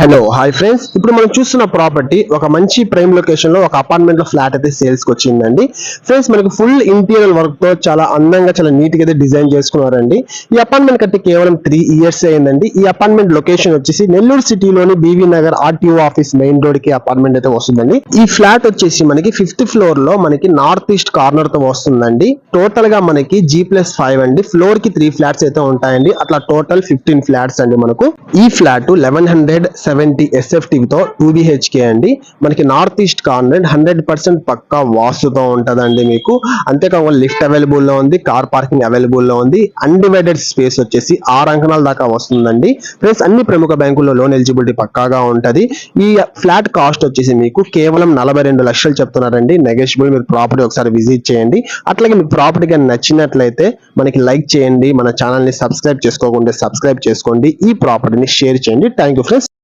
Hello hi friends, ఇప్పుడు మనం చూస్తున్న ప్రాపర్టీ ఒక మంచి ప్రైమ్ లొకేషన్ లో ఒక అపార్ట్మెంట్ లో ఫ్లాట్ అయితే సేల్స్ కి వచ్చిందండి. ఫ్రెండ్స్, మనకి ఫుల్ ఇంటీరియర్ వర్క్ తో చాలా అందంగా చాలా నీట్ గా అయితే డిజైన్ చేసుకున్నారండి. ఈ అపార్ట్మెంట్ కట్టి కేవలం 3 ఇయర్స్ అయిందండి. ఈ అపార్ట్మెంట్ లొకేషన్ వచ్చేసి నెల్లూరు సిటీలోని BV Nagar RTO office main road కి అపార్ట్మెంట్ అయితే వస్తుందండి. ఈ ఫ్లాట్ వచ్చేసి మనకి 5th ఫ్లోర్ లో మనకి నార్త్ ఈస్ట్ కార్నర్ తో వస్తుందండి. టోటల్ గా మనకి G+5 అండి. ఫ్లోర్ కి 3 ఫ్లాట్స్ అయితే ఉంటాయండి. అట్లా టోటల్ 15 ఫ్లాట్స్ అండి. మనకు ఈ ఫ్లాట్ 1170 SFT తో 2 BHK అండి. మనకి నార్త్ ఈస్ట్ కార్నర్ 100% పక్కా వాస్తుతో ఉంటదండి. మీకు అంతేకాకుండా లిఫ్ట్ అవైలబుల్ లో ఉంది, కార్ పార్కింగ్ అవైలబుల్ లో ఉంది. అన్డివైడెడ్ స్పేస్ వచ్చేసి 6 అంకణాల దాకా వస్తుందండి. ప్లస్ అన్ని ప్రముఖ బ్యాంకుల్లో లోన్ ఎలిజిబిలిటీ పక్కాగా ఉంటది. ఈ ఫ్లాట్ కాస్ట్ వచ్చేసి మీకు కేవలం 42 లక్షలు చెప్తున్నారండి. నెగోషియబుల్. మీరు ప్రాపర్టీ ఒకసారి విజిట్ చేయండి. అట్లాగే మీకు ప్రాపర్టీ కానీ నచ్చినట్లయితే మనకి లైక్ చేయండి. మన ఛానల్ ని సబ్స్క్రైబ్ చేసుకోకుండా సబ్స్క్రైబ్ చేసుకోండి. ఈ ప్రాపర్టీని షేర్ చేయండి. Thank you friends.